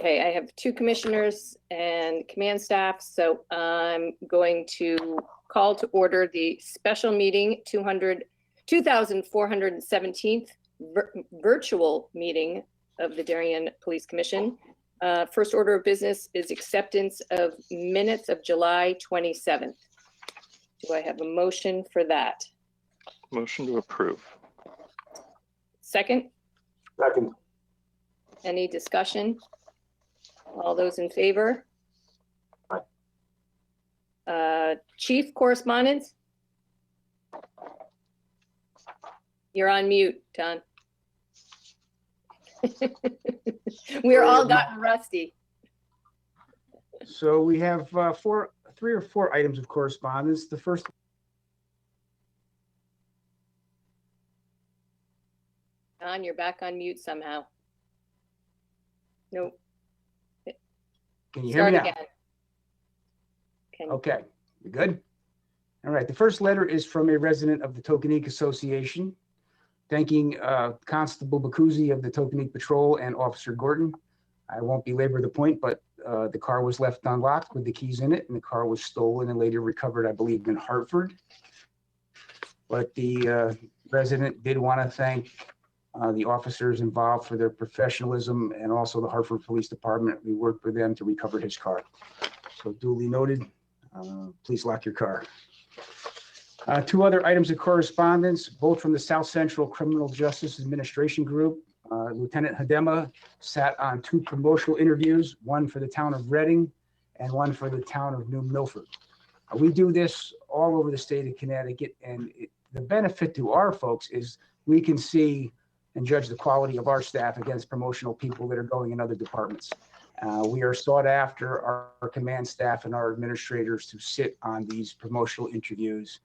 Okay, I have two commissioners and command staff, so I'm going to call to order the special meeting 2417th virtual meeting of the Darien Police Commission. First order of business is acceptance of minutes of July 27th. Do I have a motion for that? Motion to approve. Second? Second. Any discussion? All those in favor? Chief, correspondence? You're on mute, Don. We're all gotten rusty. So we have three or four items of correspondence. The first. Don, you're back on mute somehow. Nope. Can you hear me now? Again. Okay, you good? All right, the first letter is from a resident of the Tokenique Association, thanking Constable Bacuzzi of the Tokenique Patrol and Officer Gordon. I won't belabor the point, but the car was left unlocked with the keys in it, and the car was stolen and later recovered, I believe, in Hartford. But the resident did want to thank the officers involved for their professionalism, and also the Hartford Police Department. We worked with them to recover his car. So duly noted. Please lock your car. Two other items of correspondence, both from the South Central Criminal Justice Administration Group. Lieutenant Hadema sat on two promotional interviews, one for the town of Reading and one for the town of New Milford. We do this all over the state of Connecticut, and the benefit to our folks is we can see and judge the quality of our staff against promotional people that are going in other departments. We are sought after, our command staff and our administrators, to sit on these promotional interviews.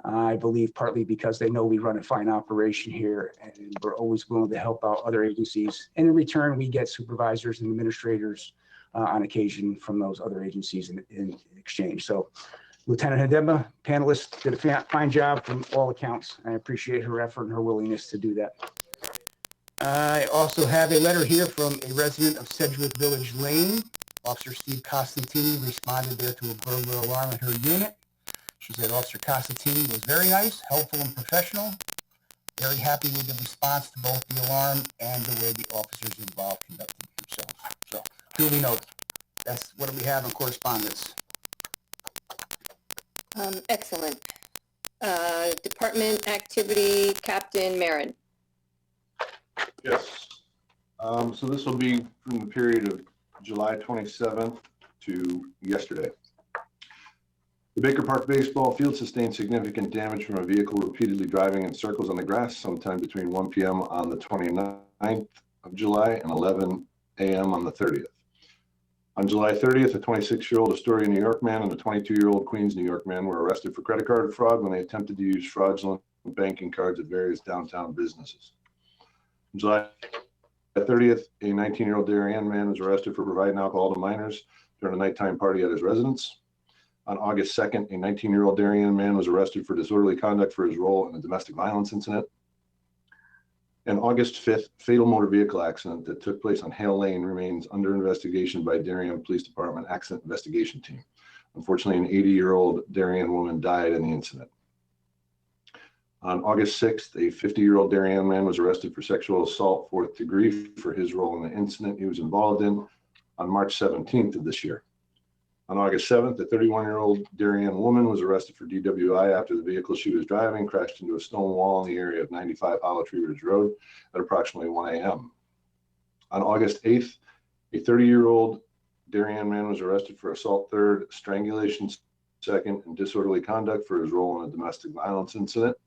I believe partly because they know we run a fine operation here, and we're always willing to help out other agencies. And in return, we get supervisors and administrators on occasion from those other agencies in exchange. So Lieutenant Hadema, panelists, did a fine job from all accounts. I appreciate her effort and her willingness to do that. I also have a letter here from a resident of Sedgwick Village Lane. Officer Steve Costantini responded there to a burglar alarm at her unit. She said Officer Costantini was very nice, helpful, and professional. Very happy with the response to both the alarm and the way the officers involved conducted themselves. So, duly noted. That's what we have in correspondence. Excellent. Department activity, Captain Marin. Yes. So this will be from the period of July 27th to yesterday. The Baker Park baseball field sustained significant damage from a vehicle repeatedly driving in circles on the grass sometime between 1 p.m. on the 29th of July and 11 a.m. on the 30th. On July 30th, a 26-year-old Astoria, New York man and a 22-year-old Queens, New York man were arrested for credit card fraud when they attempted to use fraudulent banking cards at various downtown businesses. On July 30th, a 19-year-old Darien man was arrested for providing alcohol to minors during a nighttime party at his residence. On August 2nd, a 19-year-old Darien man was arrested for disorderly conduct for his role in a domestic violence incident. And August 5th, fatal motor vehicle accident that took place on Hale Lane remains under investigation by Darien Police Department Accident Investigation Team. Unfortunately, an 80-year-old Darien woman died in the incident. On August 6th, a 50-year-old Darien man was arrested for sexual assault 4th degree for his role in the incident he was involved in on March 17th of this year. On August 7th, a 31-year-old Darien woman was arrested for DWI after the vehicle she was driving crashed into a stone wall in the area of 95 Hollow Tree Ridge Road at approximately 1 a.m. On August 8th, a 30-year-old Darien man was arrested for assault 3rd, strangulation 2nd, and disorderly conduct for his role in a domestic violence incident.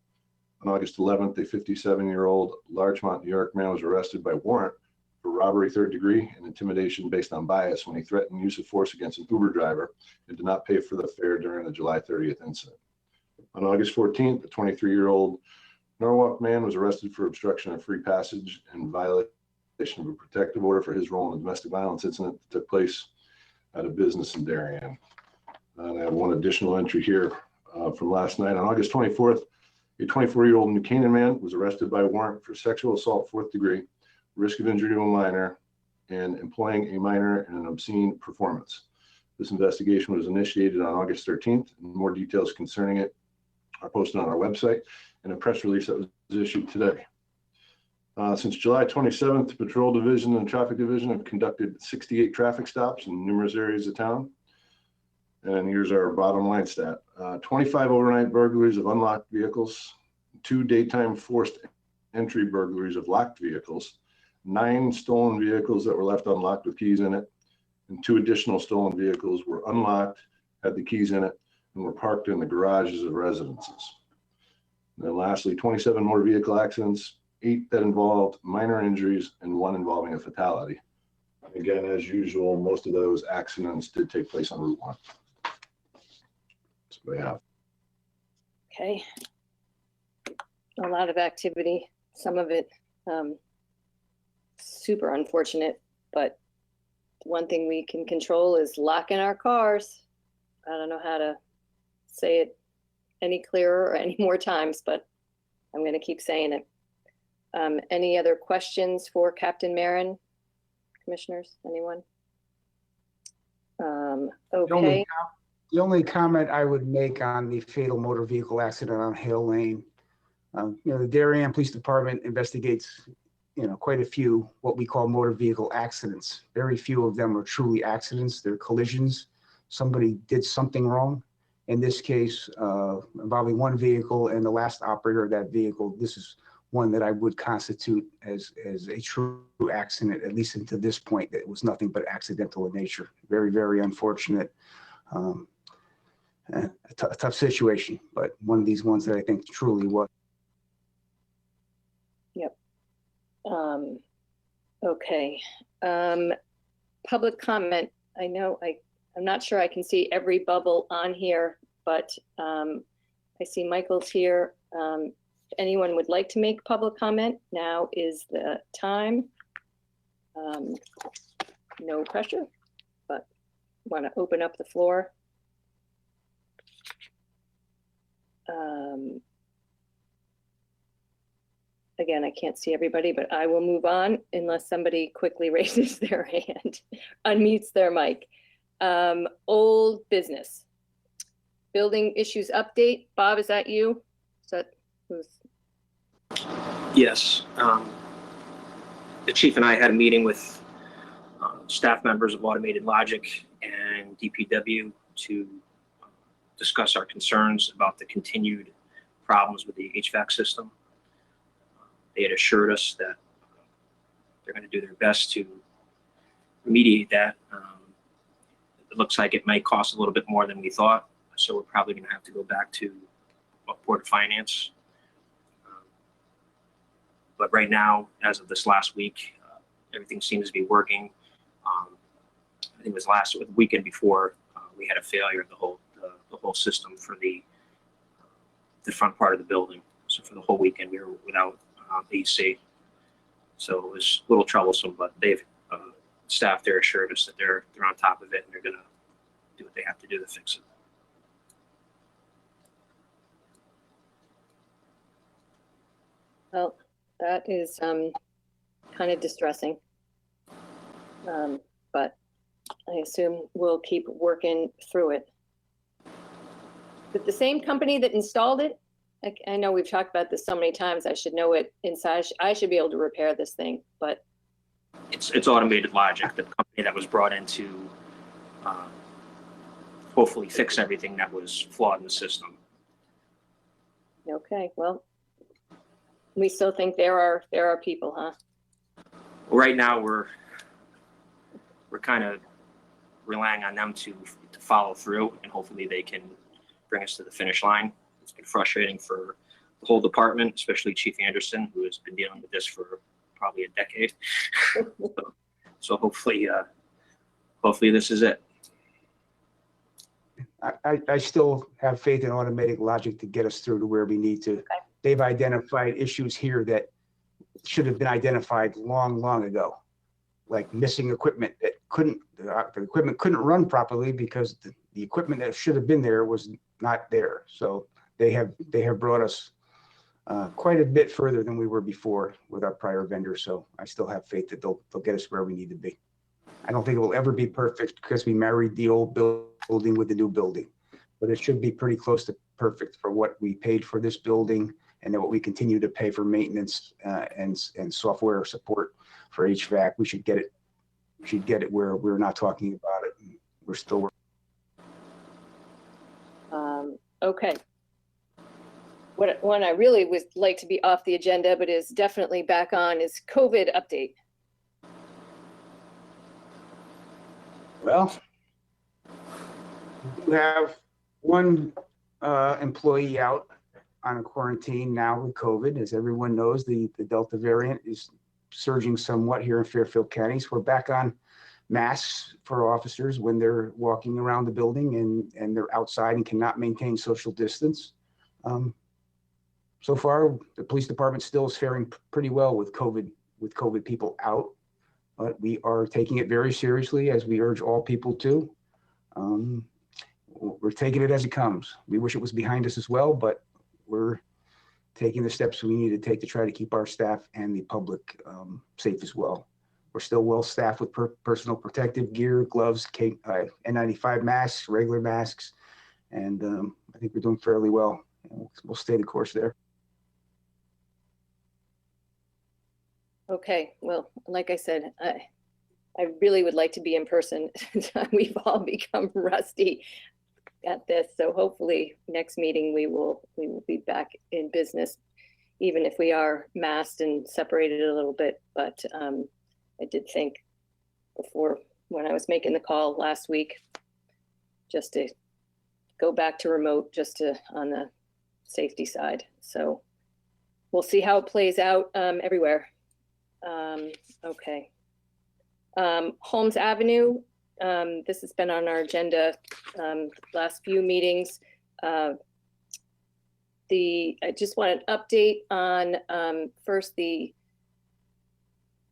On August 11th, a 57-year-old Larchmont, New York man was arrested by warrant for robbery 3rd degree and intimidation based on bias when he threatened use of force against an Uber driver and did not pay for the fare during the July 30th incident. On August 14th, a 23-year-old Norwalk man was arrested for obstruction of free passage and violation of a protective order for his role in a domestic violence incident that took place at a business in Darien. And I have one additional entry here from last night. On August 24th, a 24-year-old New Canaan man was arrested by warrant for sexual assault 4th degree, risk of injury to a minor, and employing a minor in an obscene performance. This investigation was initiated on August 13th, and more details concerning it are posted on our website and a press release that was issued today. Since July 27th, the Patrol Division and Traffic Division have conducted 68 traffic stops in numerous areas of town. And here's our bottom line stat. 25 overnight burglaries of unlocked vehicles, 2 daytime forced entry burglaries of locked vehicles, 9 stolen vehicles that were left unlocked with keys in it, and 2 additional stolen vehicles were unlocked, had the keys in it, and were parked in the garages of residences. And then lastly, 27 motor vehicle accidents, 8 that involved minor injuries, and 1 involving a fatality. Again, as usual, most of those accidents did take place on Route 1. So we have. Okay. A lot of activity, some of it super unfortunate, but one thing we can control is locking our cars. I don't know how to say it any clearer or any more times, but I'm going to keep saying it. Any other questions for Captain Marin? Commissioners, anyone? Okay. The only comment I would make on the fatal motor vehicle accident on Hale Lane, the Darien Police Department investigates, quite a few what we call motor vehicle accidents. Very few of them are truly accidents. They're collisions. Somebody did something wrong. In this case, involving 1 vehicle and the last operator of that vehicle, this is one that I would constitute as a true accident, at least until this point. It was nothing but accidental in nature. Very, very unfortunate. A tough situation, but one of these ones that I think truly was. Yep. Okay. Public comment. I know I'm not sure I can see every bubble on here, but I see Michael's here. If anyone would like to make public comment, now is the time. No pressure, but want to open up the floor. Again, I can't see everybody, but I will move on unless somebody quickly raises their hand, unmutes their mic. Old business. Building issues update. Bob, is that you? Is that who's? Yes. The chief and I had a meeting with staff members of Automated Logic and DPW to discuss our concerns about the continued problems with the HVAC system. They had assured us that they're going to do their best to remediate that. It looks like it might cost a little bit more than we thought, so we're probably going to have to go back to Board of Finance. But right now, as of this last week, everything seems to be working. I think it was the weekend before we had a failure of the whole system for the front part of the building. So for the whole weekend, we were without AC. So it was a little troublesome, but they've staff there assured us that they're on top of it and they're going to do what they have to do to fix it. Well, that is kind of distressing, but I assume we'll keep working through it. But the same company that installed it, I know we've talked about this so many times, I should know it inside. I should be able to repair this thing, but. It's Automated Logic, the company that was brought in to hopefully fix everything that was flawed in the system. Okay, well, we still think there are people, huh? Right now, we're kind of relying on them to follow through, and hopefully they can bring us to the finish line. It's been frustrating for the whole department, especially Chief Anderson, who has been dealing with this for probably a decade. So hopefully this is it. I still have faith in Automated Logic to get us through to where we need to. Okay. They've identified issues here that should have been identified long ago, like missing equipment that the equipment couldn't run properly because the equipment that should have been there was not there. So they have brought us quite a bit further than we were before with our prior vendor. So I still have faith that they'll get us where we need to be. I don't think it will ever be perfect because we married the old building with the new building, but it should be pretty close to perfect for what we paid for this building and then what we continue to pay for maintenance and software support for HVAC. We should get it where we're not talking about it. We're still working. Okay. What one I really would like to be off the agenda, but is definitely back on, is COVID update. Well, we do have one employee out on a quarantine now with COVID. As everyone knows, the Delta variant is surging somewhat here in Fairfield County. So we're back on masks for officers when they're walking around the building and they're outside and cannot maintain social distance. So far, the police department still is faring pretty well with COVID people out, but we are taking it very seriously, as we urge all people to. We're taking it as it comes. We wish it was behind us as well, but we're taking the steps we need to take to try to keep our staff and the public safe as well. We're still well staffed with personal protective gear, gloves, N95 masks, regular masks, and I think we're doing fairly well. We'll stay the course there. Okay, well, like I said, I really would like to be in person. We've all become rusty at this, so hopefully next meeting we will be back in business, even if we are masked and separated a little bit. But I did think before, when I was making the call last week, just to go back to remote, just to on the safety side. So we'll see how it plays out everywhere. Okay. Holmes Avenue, this has been on our agenda last few meetings. I just want an update on first the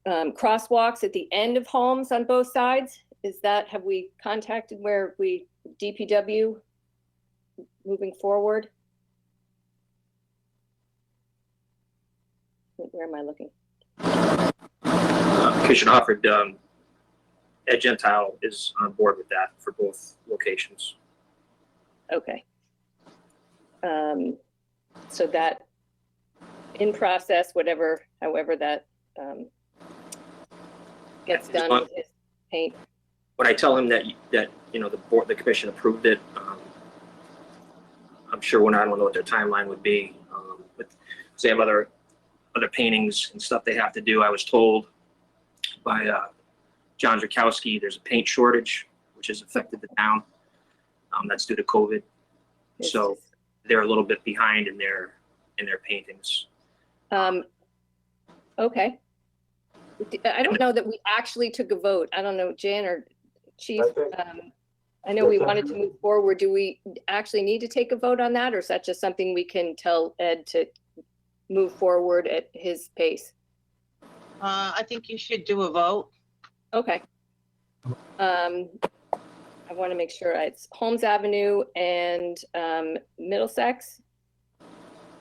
crosswalks at the end of Holmes on both sides. Have we contacted DPW moving forward? Where am I looking? Commissioner Hofford, Ed Gentile is on board with that for both locations. Okay. So that in process, however that gets done with his paint. When I tell him that the commission approved it, I'm sure I don't know what their timeline would be. But they have other paintings and stuff they have to do. I was told by John Zerkowski there's a paint shortage which has affected the town. That's due to COVID. So they're a little bit behind in their paintings. Okay. I don't know that we actually took a vote. I don't know, Jan or Chief. I know we wanted to move forward. Do we actually need to take a vote on that, or is that just something we can tell Ed to move forward at his pace? I think you should do a vote. Okay. I want to make sure it's Holmes Avenue and Middlesex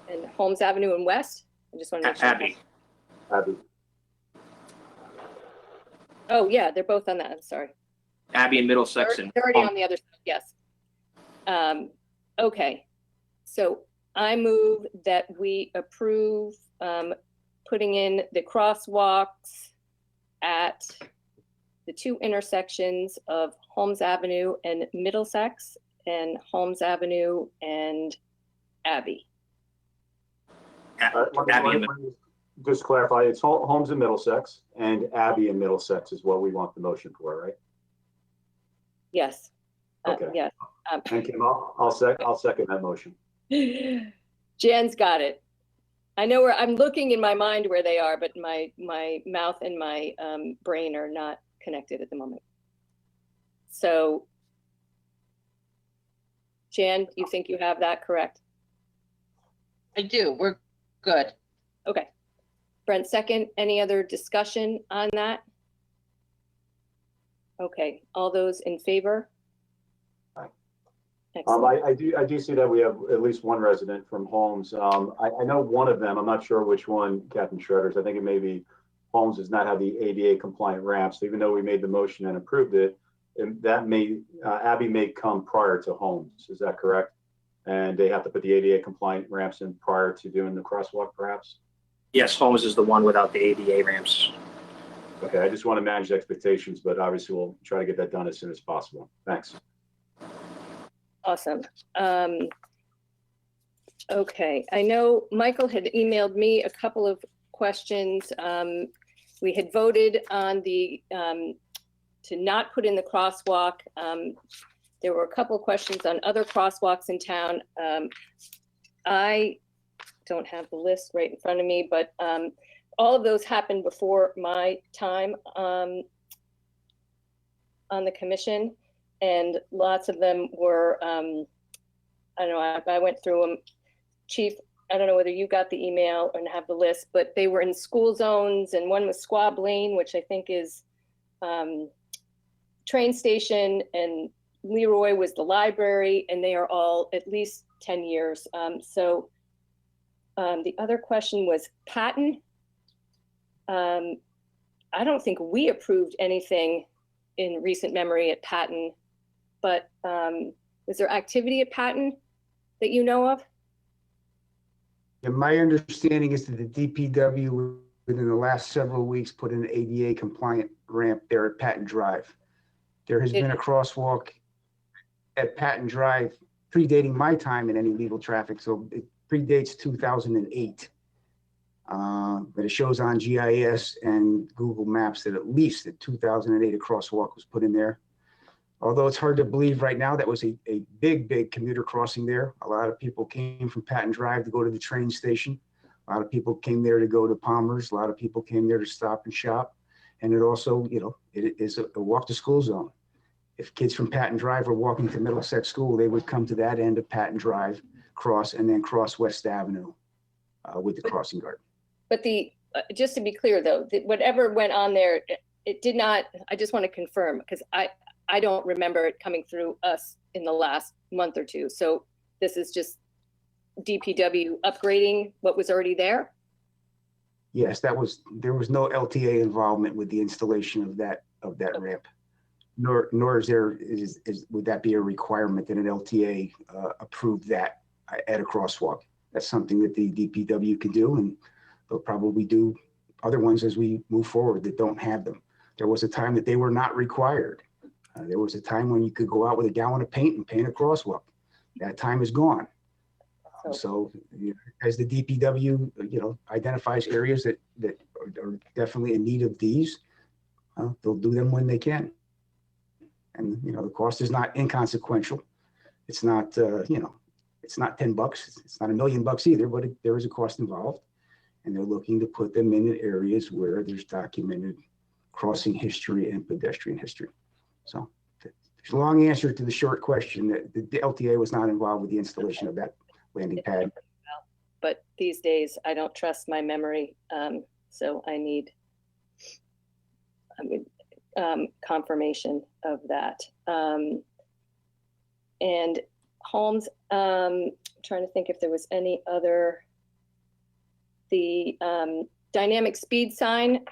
and Holmes Avenue and West. I just want to make sure. Abby. Oh yeah, they're both on that. I'm sorry. Abby and Middlesex. They're already on the other side. Yes. Okay. So I move that we approve putting in the crosswalks at the two intersections of Holmes Avenue and Middlesex and Holmes Avenue and Abbey. Abby and Just clarify, it's Holmes and Middlesex, and Abbey and Middlesex is what we want the motion for, right? Yes. Okay. Yes. Thank you. I'll second that motion. Jan's got it. I know where I'm looking in my mind where they are, but my mouth and my brain are not connected at the moment. So, Jan, you think you have that correct? I do. We're good. Okay. Brent, second. Any other discussion on that? Okay. All those in favor? Aye. Excellent. I do see that we have at least one resident from Holmes. I know one of them, I'm not sure which one, Captain Shredders. I think it may be Holmes does not have the ADA compliant ramps, even though we made the motion and approved it. And that may, Abby may come prior to Holmes. Is that correct? And they have to put the ADA compliant ramps in prior to doing the crosswalk, perhaps? Yes, Holmes is the one without the ADA ramps. Okay, I just want to manage expectations, but obviously we'll try to get that done as soon as possible. Thanks. Awesome. Okay, I know Michael had emailed me a couple of questions. We had voted on the, to not put in the crosswalk. There were a couple of questions on other crosswalks in town. I don't have the list right in front of me, but all of those happened before my time on the commission. And lots of them were, I don't know, I went through them. Chief, I don't know whether you got the email and have the list, but they were in school zones, and one was Squab Lane, which I think is train station, and Leroy was the library, and they are all at least 10 years. The other question was Patton. I don't think we approved anything in recent memory at Patton, but is there activity at Patton that you know of? And my understanding is that the DPW within the last several weeks put an ADA compliant ramp there at Patton Drive. There has been a crosswalk at Patton Drive predating my time in any legal traffic, so it predates 2008. But it shows on GIS and Google Maps that at least in 2008 a crosswalk was put in there. Although it's hard to believe right now, that was a big commuter crossing there. A lot of people came from Patton Drive to go to the train station. A lot of people came there to go to Palmer's. A lot of people came there to stop and shop. And it also, you know, it is a walk to school zone. If kids from Patton Drive were walking to Middlesex School, they would come to that end of Patton Drive, cross, and then cross West Avenue with the crossing guard. But just to be clear though, whatever went on there, it did not, I just want to confirm, because I don't remember it coming through us in the last month or two. So this is just DPW upgrading what was already there? Yes, there was no LTA involvement with the installation of that ramp. Nor would that be a requirement that an LTA approve that at a crosswalk. That's something that the DPW can do, and they'll probably do other ones as we move forward that don't have them. There was a time that they were not required. There was a time when you could go out with a gallon of paint and paint a crosswalk. That time is gone. So you know, as the DPW, you know, identifies areas that are definitely in need of these, they'll do them when they can. And you know, the cost is not inconsequential. It's not you know, it's not $10. It's not $1 million either, but there is a cost involved. And they're looking to put them in areas where there's documented crossing history and pedestrian history. So there's a long answer to the short question that the LTA was not involved with the installation of that landing pad. But these days, I don't trust my memory, so I need confirmation of that. And Holmes, trying to think if there was any other, the dynamic speed sign,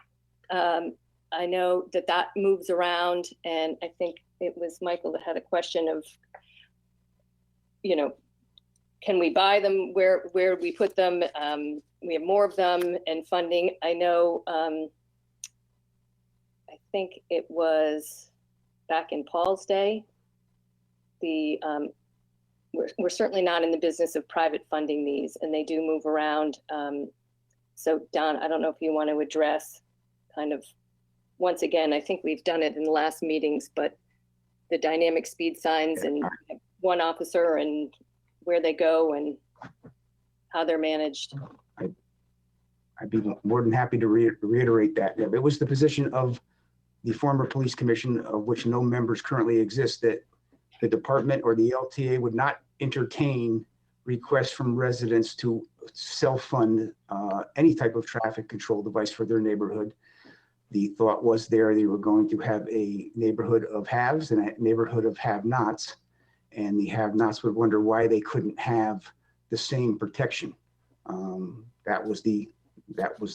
I know that moves around, and I think it was Michael that had a question of, you know, can we buy them? Where do we put them? We have more of them, and funding. I know, I think it was back in Paul's day. We're certainly not in the business of private funding these, and they do move around. So Don, I don't know if you want to address kind of, once again, I think we've done it in the last meetings, but the dynamic speed signs and one officer and where they go and how they're managed. I'd be more than happy to reiterate that. It was the position of the former police commission, of which no members currently exist, that the department or the LTA would not entertain requests from residents to self-fund any type of traffic control device for their neighborhood. The thought was they were going to have a neighborhood of haves and a neighborhood of have-nots, and the have-nots would wonder why they couldn't have the same protection. That was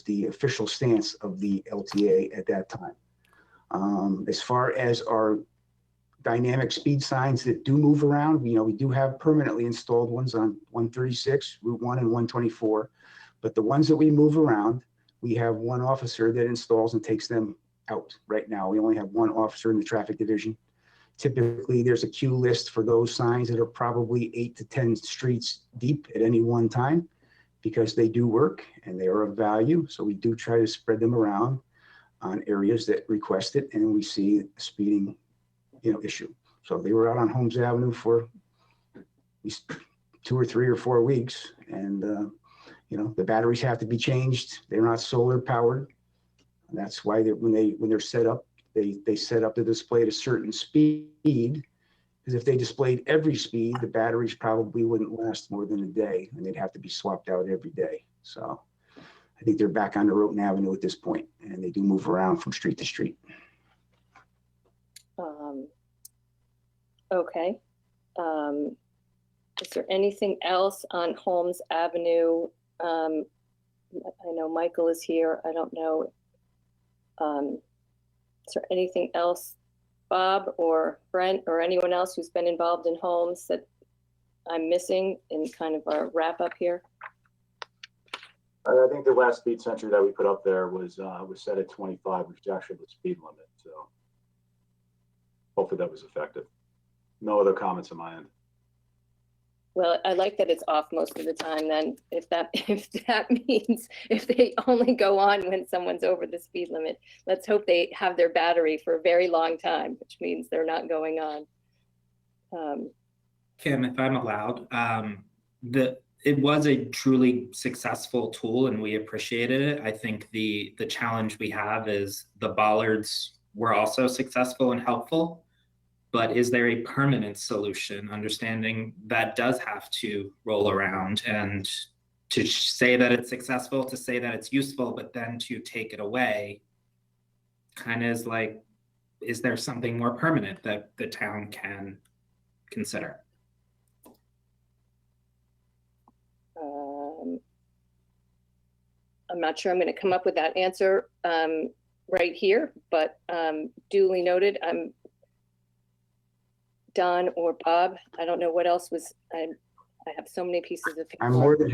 the official stance of the LTA at that time. As far as our dynamic speed signs that do move around, we do have permanently installed ones on 136, Route 1 and 124, but the ones that we move around, we have one officer that installs and takes them out. Right now, we only have one officer in the traffic division. Typically, there's a queue list for those signs that are probably 8 to 10 streets deep at any one time, because they do work and they are of value. So we do try to spread them around on areas that request it, and we see a speeding, issue. So they were out on Holmes Avenue for at least 2 or 3 or 4 weeks, and the batteries have to be changed. They're not solar powered. And that's why when they're set up, they set up the display at a certain speed, because if they displayed every speed, the batteries probably wouldn't last more than a day, and they'd have to be swapped out every day. So I think they're back on the Roten Avenue at this point, and they do move around from street to street. Okay. Is there anything else on Holmes Avenue? I know Michael is here. I don't know. Is there anything else, Bob or Brent or anyone else who's been involved in Holmes that I'm missing in kind of our wrap up here? I think the last speed sensor that we put up there was set at 25, which is actually the speed limit. So hopefully that was effective. No other comments on my end. Well, I like that it's off most of the time then, if that means if they only go on when someone's over the speed limit. Let's hope they have their battery for a very long time, which means they're not going on. Kim, if I'm allowed, it was a truly successful tool and we appreciated it. I think the challenge we have is the bollards were also successful and helpful, but is there a permanent solution? Understanding that does have to roll around, and to say that it's successful, to say that it's useful, but then to take it away kind of is like, is there something more permanent that the town can consider? I'm not sure I'm going to come up with that answer right here, but duly noted. Don or Bob, I don't know what else was, I have so many pieces of paper. I'm more than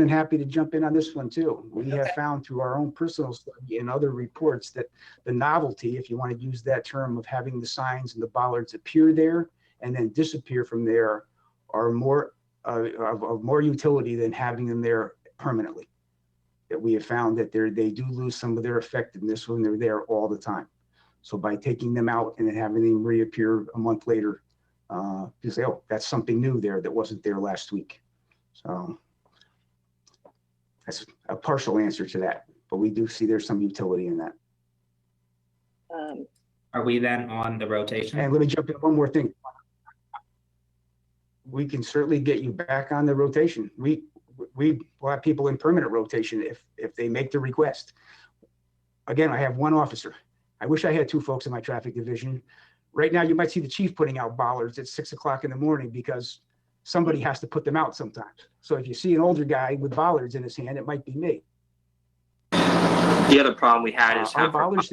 happy to jump in on this one too. We have found through our own personal study and other reports that the novelty, if you want to use that term, of having the signs and the bollards appear there and then disappear from there are more of more utility than having them there permanently. That we have found that they do lose some of their effectiveness when they're there all the time. So by taking them out and then having them reappear a month later, you say, oh, that's something new there that wasn't there last week. So that's a partial answer to that, but we do see there's some utility in that. Are we then on the rotation? And let me jump in one more thing. We can certainly get you back on the rotation. We will have people in permanent rotation if they make the request. Again, I have one officer. I wish I had 2 folks in my traffic division. Right now, you might see the chief putting out bollards at 6 o'clock in the morning because somebody has to put them out sometimes. So if you see an older guy with bollards in his hand, it might be me. The other problem we had is Our bollards,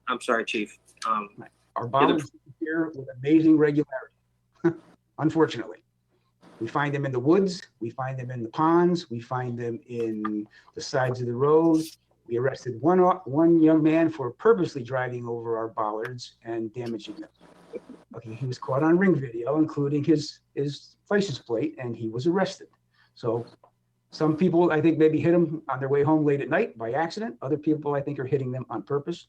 I'm sorry, Chief. our bollards disappear with amazing regularity, unfortunately. We find them in the woods, we find them in the ponds, we find them in the sides of the road. We arrested one young man for purposely driving over our bollards and damaging them. Okay, he was caught on ring video, including his license plate, and he was arrested. So some people, I think, maybe hit him on their way home late at night by accident. Other people, I think, are hitting them on purpose.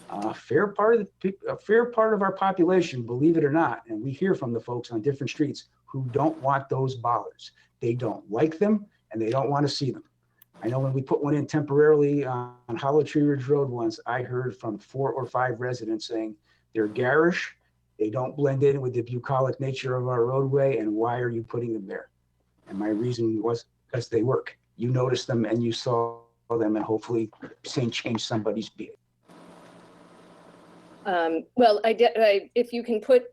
A fair part of our population, believe it or not, and we hear from the folks on different streets who don't want those bollards. They don't like them, and they don't want to see them. I know when we put one in temporarily on Hollow Tree Ridge Road once, I heard from 4 or 5 residents saying they're garish, they don't blend in with the bucolic nature of our roadway, and why are you putting them there? And my reason was because they work. You noticed them and you saw them, and hopefully change somebody's behavior. Well, if you can put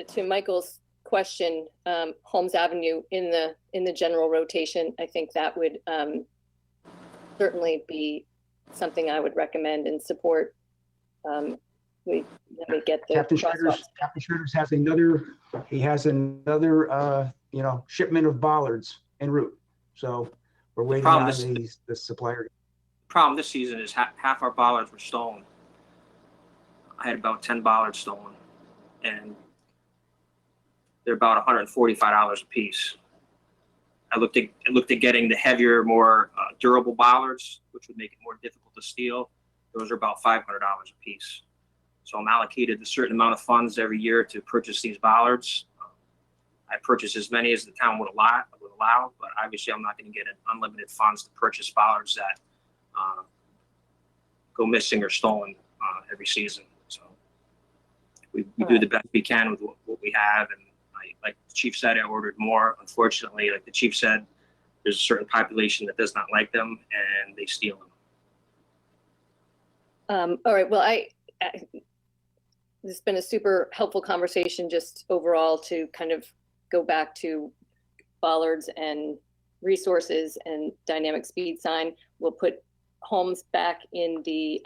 to Michael's question, Holmes Avenue in the general rotation, I think that would certainly be something I would recommend and support. Let me get the Captain crosswalks. Shredders has another, shipment of bollards en route. So we're waiting problem on is- the supplier. Problem this season is half our bollards were stolen. I had about 10 bollards stolen, and they're about $145 a piece. I looked at getting the heavier, more durable bollards, which would make it more difficult to steal. Those are about $500 a piece. So I'm allocated a certain amount of funds every year to purchase these bollards. I purchase as many as the town would allow, but obviously I'm not going to get unlimited funds to purchase bollards that go missing or stolen every season. So we do the best we can with what we have. And like the chief said, I ordered more. Unfortunately, like the chief said, there's a certain population that does not like them and they steal them. All right, well, this has been a super helpful conversation just overall to kind of go back to bollards and resources and dynamic speed sign. We'll put Holmes back in the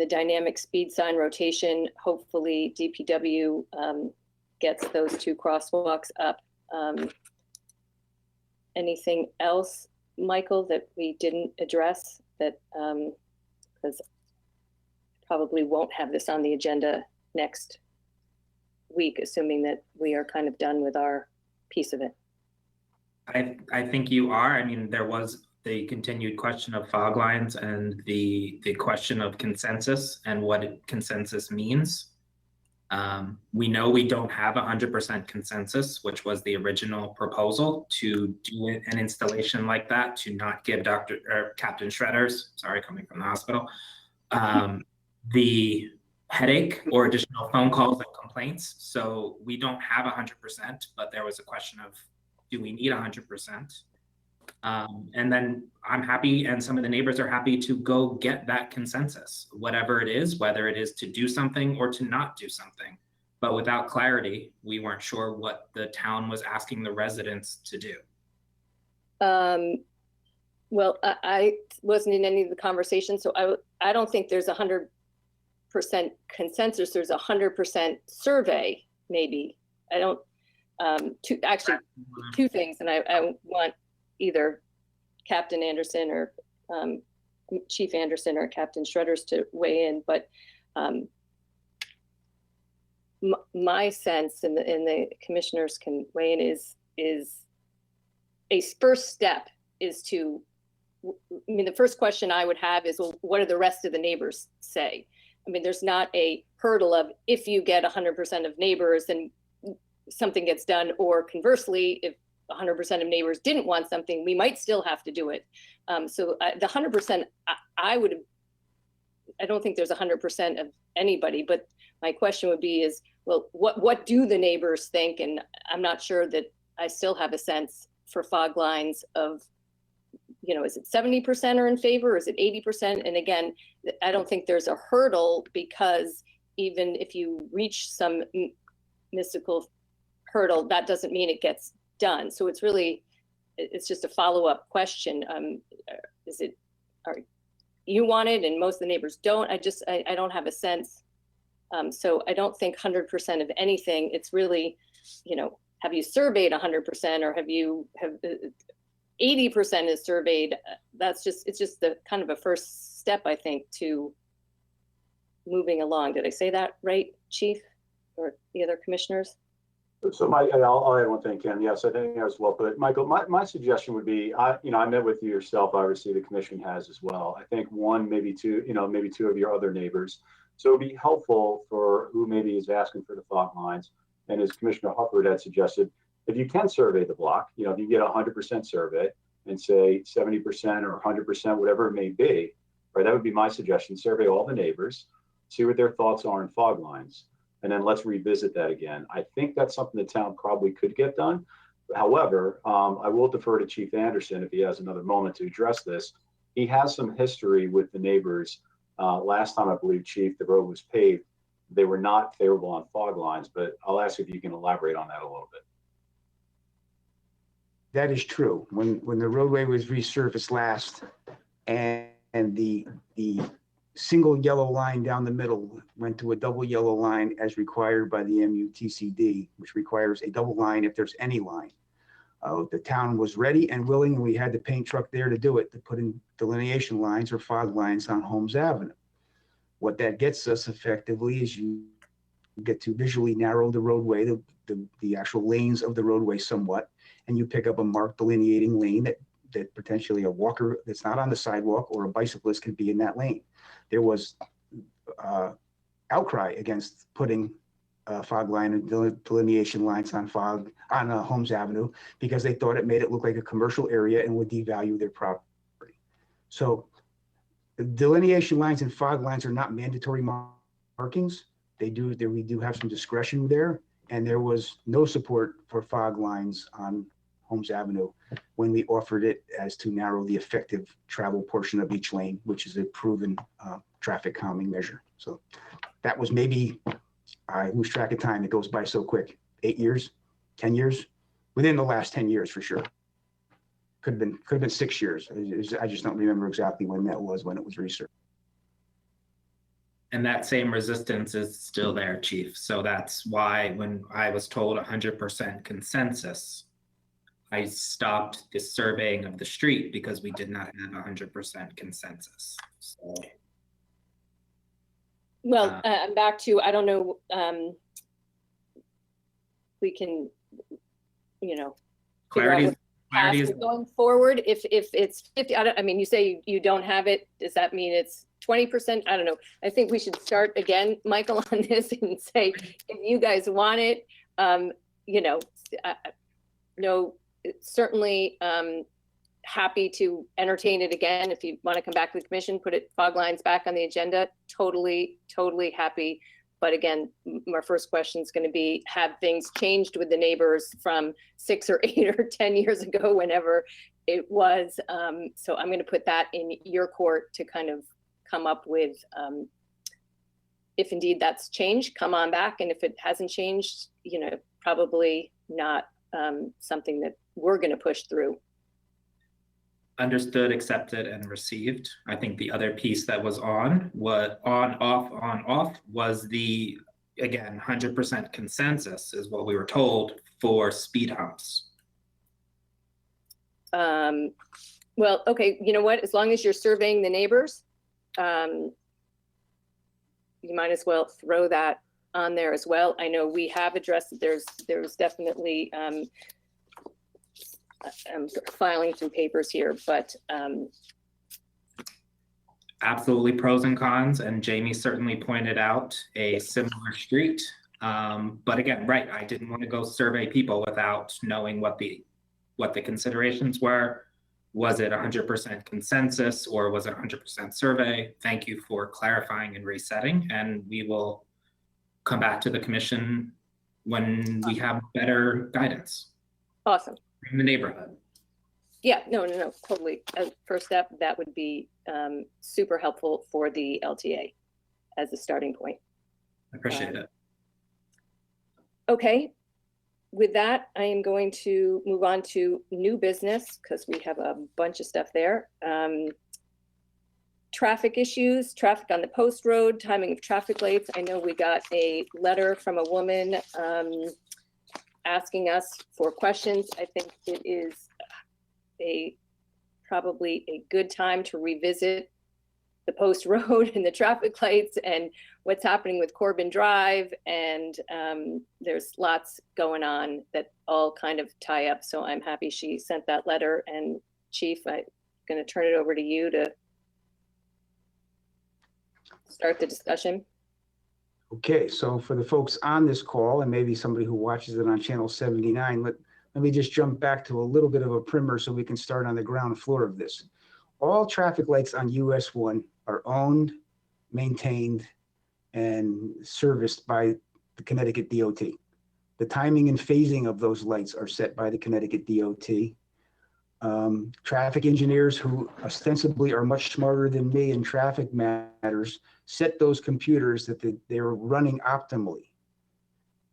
dynamic speed sign rotation. Hopefully DPW gets those 2 crosswalks up. Anything else, Michael, that we didn't address that, because probably won't have this on the agenda next week, assuming that we are kind of done with our piece of it. I think you are. I mean, there was the continued question of fog lines and the question of consensus and what consensus means. We know we don't have 100% consensus, which was the original proposal to do an installation like that, to not give Captain Shredders, sorry, coming from the hospital, the headache or additional phone calls and complaints. So we don't have 100%, but there was a question of, do we need 100%? And then I'm happy, and some of the neighbors are happy to go get that consensus, whatever it is, whether it is to do something or to not do something. But without clarity, we weren't sure what the town was asking the residents to do. Well, I wasn't in any of the conversations, so I don't think there's 100% consensus. There's 100% survey, maybe. I don't, two things, and I want either Captain Anderson or Chief Anderson or Captain Shredders to weigh in, but my sense, and the commissioners can weigh in, is a first step is to, I mean, the first question I would have is, well, what do the rest of the neighbors say? I mean, there's not a hurdle of if you get 100% of neighbors and something gets done, or conversely, if 100% of neighbors didn't want something, we might still have to do it. So the 100%, I don't think there's 100% of anybody, but my question would be is, well, what do the neighbors think? And I'm not sure that I still have a sense for fog lines of, is it 70% are in favor? Is it 80%? And again, I don't think there's a hurdle, because even if you reach some mystical hurdle, that doesn't mean it gets done. So it's just a follow-up question. You want it and most of the neighbors don't? I don't have a sense. So I don't think 100% of anything. It's really, have you surveyed 100%, or have 80% is surveyed? It's just the kind of a first step, I think, to moving along. Did I say that right, Chief, or the other commissioners? So I'll add one thing, Ken. Yes, I think that was well put. Michael, my suggestion would be, I met with you yourself, obviously the commission has as well. I think one, maybe two of your other neighbors. So it'd be helpful for who maybe is asking for the fog lines. And as Commissioner Hufford had suggested, if you can survey the block, if you get 100% survey and say 70% or 100%, whatever it may be, right, that would be my suggestion. Survey all the neighbors, see what their thoughts are on fog lines, and then let's revisit that again. I think that's something the town probably could get done. However, I will defer to Chief Anderson if he has another moment to address this. He has some history with the neighbors. Last time, I believe, Chief, the road was paved. they were not favorable on fog lines, but I'll ask if you can elaborate on that a little bit. That is true. When the roadway was resurfaced last and the single yellow line down the middle went to a double yellow line as required by the MUTCD, which requires a double line if there's any line. The town was ready and willing, and we had the paint truck there to do it, to put in delineation lines or fog lines on Holmes Avenue. What that gets us effectively is you get to visually narrow the roadway, the actual lanes of the roadway somewhat, and you pick up a marked delineating lane that potentially a walker that's not on the sidewalk or a bicyclist could be in that lane. There was outcry against putting fog line and delineation lines on Holmes Avenue because they thought it made it look like a commercial area and would devalue their property. So the delineation lines and fog lines are not mandatory markings. We do have some discretion there, and there was no support for fog lines on Holmes Avenue when we offered it as to narrow the effective travel portion of each lane, which is a proven traffic calming measure. So that was maybe, I lose track of time. It goes by so quick. 8 years, 10 years, within the last 10 years for sure. Could have been 6 years. I just don't remember exactly when that was, when it was researched. And that same resistance is still there, Chief. So that's why when I was told 100% consensus, I stopped the surveying of the street because we did not have 100% consensus. So, Well, I'm back to, I don't know, we can, figure out clarity what is going forward. If it's 50, I mean, you say you don't have it. Does that mean it's 20%? I don't know. I think we should start again, Michael, on this and say, if you guys want it, no, certainly happy to entertain it again. If you want to come back to the commission, put fog lines back on the agenda, totally happy. But again, my first question is going to be, have things changed with the neighbors from 6 or 8 or 10 years ago, whenever it was? So I'm going to put that in your court to kind of come up with, if indeed that's changed, come on back. And if it hasn't changed, probably not something that we're going to push through. understood, accepted, and received. I think the other piece that was on, off was the, again, 100% consensus is what we were told for speed humps. Well, okay, you know what? As long as you're surveying the neighbors, you might as well throw that on there as well. I know we have addressed, there's definitely, I'm filing some papers here, but Absolutely pros and cons, and Jamie certainly pointed out a similar street. But again, right, I didn't want to go survey people without knowing what the considerations were. Was it 100% consensus or was it 100% survey? Thank you for clarifying and resetting, and we will come back to the commission when we have better guidance awesome. in the neighborhood. Yeah, no, totally. First step, that would be super helpful for the LTA as a starting point. I appreciate it. Okay, with that, I am going to move on to new business because we have a bunch of stuff there. Traffic issues, traffic on the post road, timing of traffic lights. I know we got a letter from a woman asking us for questions. I think it is probably a good time to revisit the post road and the traffic lights and what's happening with Corbin Drive. And there's lots going on that all kind of tie up. So I'm happy she sent that letter. And Chief, I'm going to turn it over to you to start the discussion. Okay, so for the folks on this call and maybe somebody who watches it on channel 79, let me just jump back to a little bit of a primer so we can start on the ground floor of this. All traffic lights on US 1 are owned, maintained, and serviced by the Connecticut DOT. The timing and phasing of those lights are set by the Connecticut DOT. traffic engineers who ostensibly are much smarter than me in traffic matters set those computers that they're running optimally.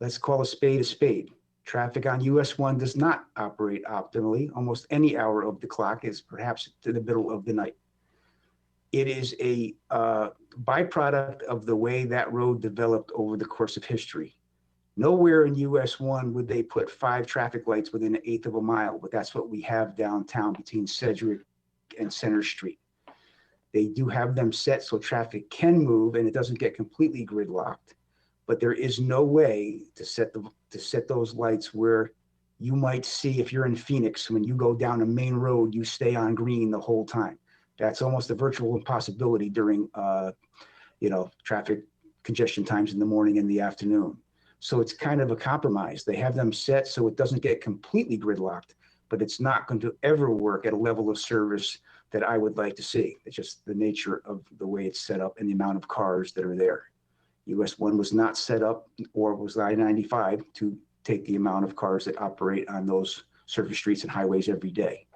Let's call a spade a spade. Traffic on US 1 does not operate optimally. Almost any hour of the clock is perhaps to the middle of the night. It is a byproduct of the way that road developed over the course of history. Nowhere in US 1 would they put 5 traffic lights within 1/8 of a mile, but that's what we have downtown between Sedgwick and Center Street. They do have them set so traffic can move and it doesn't get completely gridlocked, but there is no way to set those lights where you might see, if you're in Phoenix, when you go down a main road, you stay on green the whole time. That's almost a virtual impossibility during traffic congestion times in the morning and the afternoon. So it's kind of a compromise. They have them set so it doesn't get completely gridlocked, but it's not going to ever work at a level of service that I would like to see. It's just the nature of the way it's set up and the amount of cars that are there. US 1 was not set up, or was I-95, to take the amount of cars that operate on those surface streets and highways every day.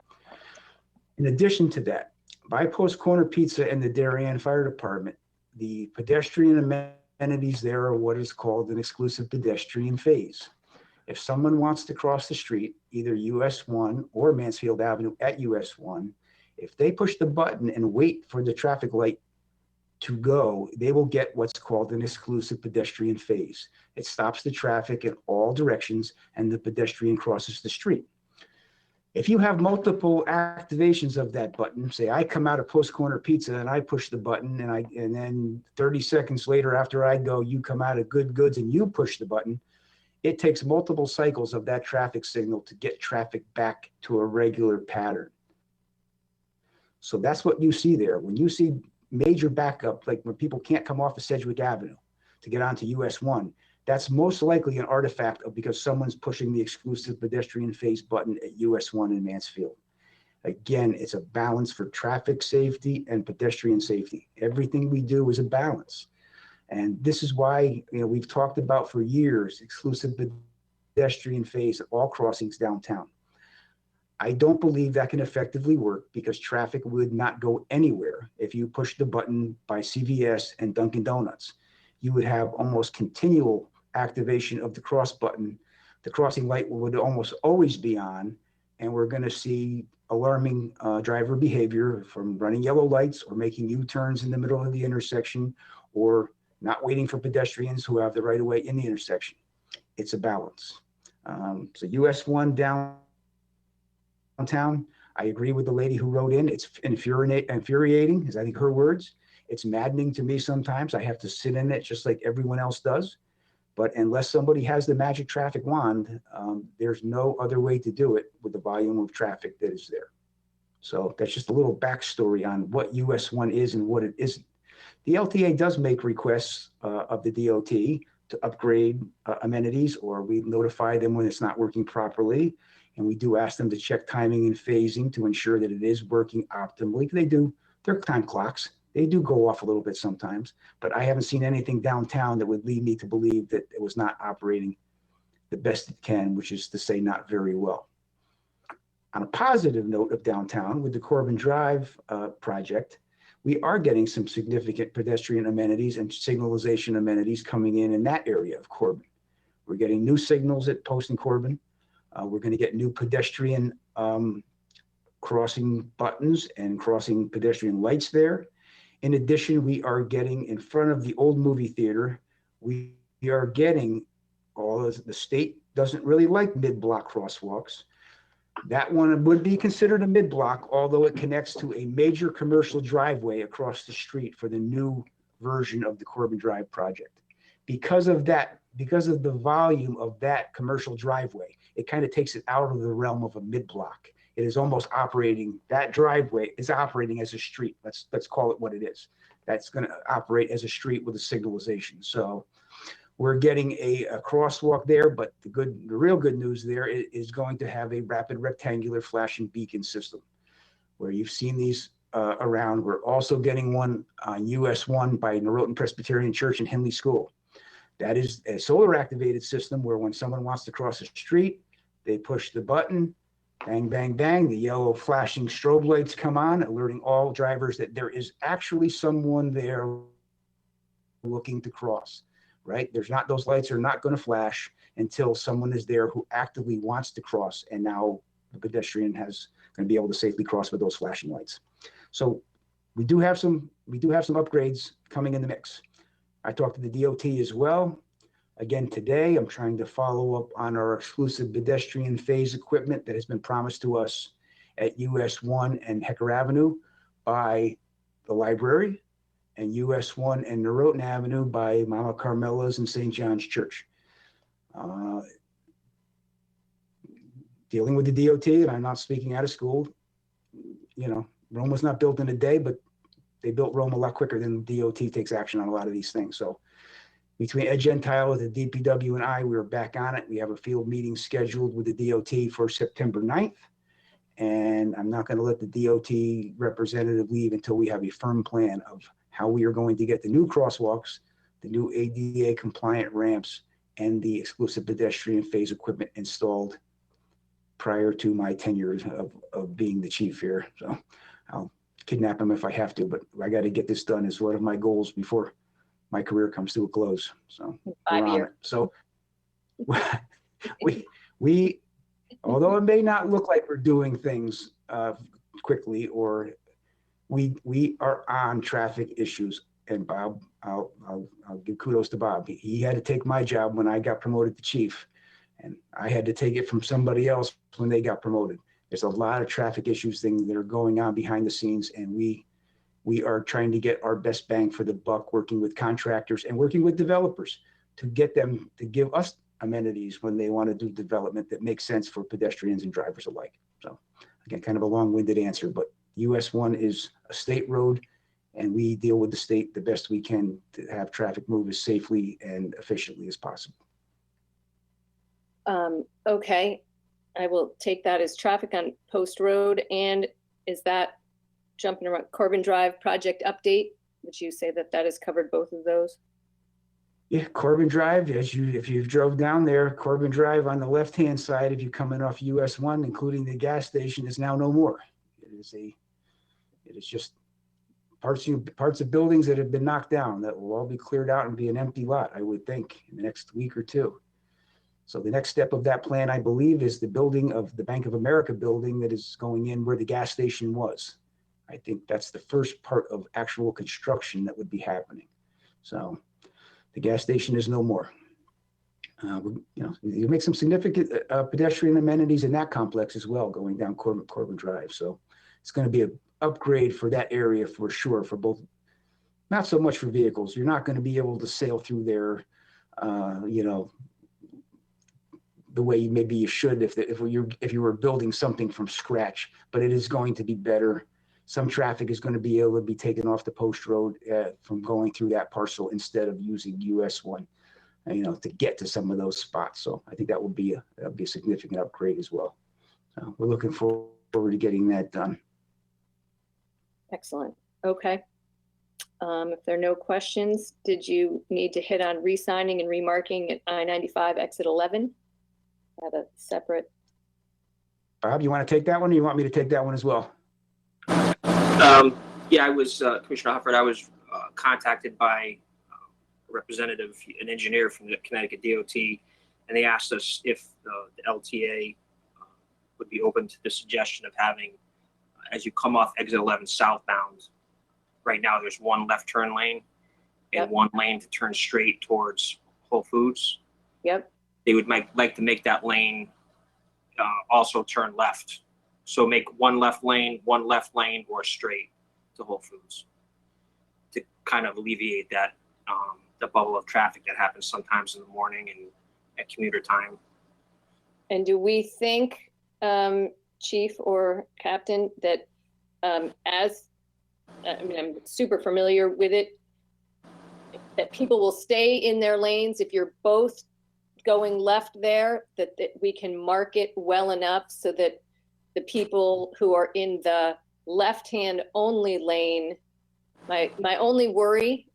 In addition to that, by Post Corner Pizza and the Darien Fire Department, the pedestrian amenities there are what is called an exclusive pedestrian phase. If someone wants to cross the street, either US 1 or Mansfield Avenue at US 1, if they push the button and wait for the traffic light to go, they will get what's called an exclusive pedestrian phase. It stops the traffic in all directions and the pedestrian crosses the street. If you have multiple activations of that button, say I come out of Post Corner Pizza and I push the button, and then 30 seconds later after I go, you come out of Good Goods and you push the button, it takes multiple cycles of that traffic signal to get traffic back to a regular pattern. So that's what you see there. When you see major backup, like when people can't come off of Sedgwick Avenue to get onto US 1, that's most likely an artifact of because someone's pushing the exclusive pedestrian phase button at US 1 in Mansfield. Again, it's a balance for traffic safety and pedestrian safety. Everything we do is a balance. And this is why, we've talked about for years, exclusive pedestrian phase at all crossings downtown. I don't believe that can effectively work because traffic would not go anywhere if you push the button by CVS and Dunkin' Donuts. You would have almost continual activation of the cross button. The crossing light would almost always be on, and we're going to see alarming driver behavior from running yellow lights or making U-turns in the middle of the intersection or not waiting for pedestrians who have the right of way in the intersection. It's a balance. So US 1 downtown, I agree with the lady who wrote in. It's infuriating, is I think her words. It's maddening to me sometimes. I have to sit in it just like everyone else does. But unless somebody has the magic traffic wand, there's no other way to do it with the volume of traffic that is there. So that's just a little backstory on what US 1 is and what it isn't. The LTA does make requests of the DOT to upgrade amenities, or we notify them when it's not working properly. And we do ask them to check timing and phasing to ensure that it is working optimally. They do, their time clocks, they do go off a little bit sometimes, but I haven't seen anything downtown that would lead me to believe that it was not operating the best it can, which is to say not very well. On a positive note of downtown, with the Corbin Drive project, we are getting some significant pedestrian amenities and signalization amenities coming in that area of Corbin. We're getting new signals at Post and Corbin. We're going to get new pedestrian crossing buttons and crossing pedestrian lights there. In addition, we are getting in front of the old movie theater, we are getting, all the state doesn't really like mid-block crosswalks. That one would be considered a mid-block, although it connects to a major commercial driveway across the street for the new version of the Corbin Drive project. Because of that, because of the volume of that commercial driveway, it kind of takes it out of the realm of a mid-block. It is almost operating, that driveway is operating as a street. Let's call it what it is. That's going to operate as a street with a signalization. So we're getting a crosswalk there, but the real good news there is going to have a rapid rectangular flashing beacon system where you've seen these around. We're also getting one on US 1 by Norotan Presbyterian Church and Henley School. That is a solar activated system where when someone wants to cross a street, they push the button, Bang, bang, bang, the yellow flashing strobe lights come on, alerting all drivers that there is actually someone there looking to cross, right? Those lights are not going to flash until someone is there who actively wants to cross. And now the pedestrian has going to be able to safely cross with those flashing lights. So we do have some upgrades coming in the mix. I talked to the DOT as well. Again, today, I'm trying to follow up on our exclusive pedestrian phase equipment that has been promised to us at US 1 and Hecker Avenue by the library, and US 1 and Norotan Avenue by Mama Carmela's and St. John's Church. Dealing with the DOT, and I'm not speaking out of school, you know, Rome was not built in a day, but they built Rome a lot quicker than the DOT takes action on a lot of these things. So between Ed Gentile, the DPW, and I, we are back on it. We have a field meeting scheduled with the DOT for September 9th. And I'm not going to let the DOT representative leave until we have a firm plan of how we are going to get the new crosswalks, the new ADA compliant ramps, and the exclusive pedestrian phase equipment installed prior to my tenure of being the chief here. So I'll kidnap him if I have to, but I got to get this done as one of my goals before my career comes to a close. So 5 years. So we, although it may not look like we're doing things quickly, or we are on traffic issues. And Bob, I'll give kudos to Bob. He had to take my job when I got promoted to chief, and I had to take it from somebody else when they got promoted. There's a lot of traffic issues things that are going on behind the scenes, and we are trying to get our best bang for the buck, working with contractors and working with developers to get them to give us amenities when they want to do development that makes sense for pedestrians and drivers alike. So again, kind of a long-winded answer, but US 1 is a state road, and we deal with the state the best we can to have traffic move as safely and efficiently as possible. Okay, I will take that as traffic on Post Road. And is that jumping around Corbin Drive project update? Would you say that has covered both of those? Yeah, Corbin Drive, if you drove down there, Corbin Drive on the left-hand side, if you're coming off US 1, including the gas station, is now no more. It is just parts of buildings that have been knocked down that will all be cleared out and be an empty lot, I would think, in the next week or two. So the next step of that plan, I believe, is the building of the Bank of America building that is going in where the gas station was. I think that's the first part of actual construction that would be happening. So the gas station is no more. You make some significant pedestrian amenities in that complex as well, going down Corbin Drive. So it's going to be an upgrade for that area for sure, for both, not so much for vehicles. You're not going to be able to sail through there, the way maybe you should if you were building something from scratch, but it is going to be better. Some traffic is going to be able to be taken off the Post Road from going through that parcel instead of using US 1, to get to some of those spots. So I think that would be a significant upgrade as well. So we're looking forward to getting that done. Excellent. Okay. If there are no questions, did you need to hit on re-signing and remarking at I-95 exit 11? At a separate. Bob, you want to take that one, or you want me to take that one as well? Yeah, I was, Commissioner Hufford, I was contacted by a representative, an engineer from the Connecticut DOT, and they asked us if the LTA would be open to the suggestion of having, as you come off exit 11 southbound, right now there's one left turn lane and Yep. one lane to turn straight towards Whole Foods. Yep. They would like to make that lane also turn left. So make one left lane, or straight to Whole Foods to kind of alleviate that, the bubble of traffic that happens sometimes in the morning and at commuter time. And do we think, Chief or Captain, that I'm super familiar with it, that people will stay in their lanes if you're both going left there, that we can mark it well enough so that the people who are in the left-hand only lane, my only worry,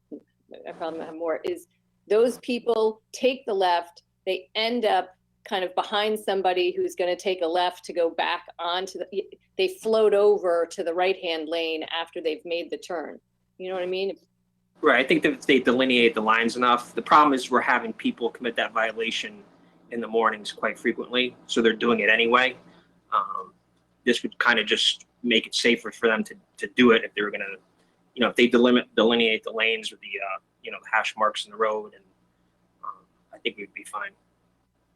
I probably have more, is those people take the left, they end up kind of behind somebody who's going to take a left to go back onto they float over to the right-hand lane after they've made the turn. You know what I mean? Right. I think that if they delineate the lines enough, the problem is we're having people commit that violation in the mornings quite frequently, so they're doing it anyway. This would kind of just make it safer for them to do it if they were going to, you know, if they delineate the lanes with the, you know, the hash marks in the road, and I think we'd be fine.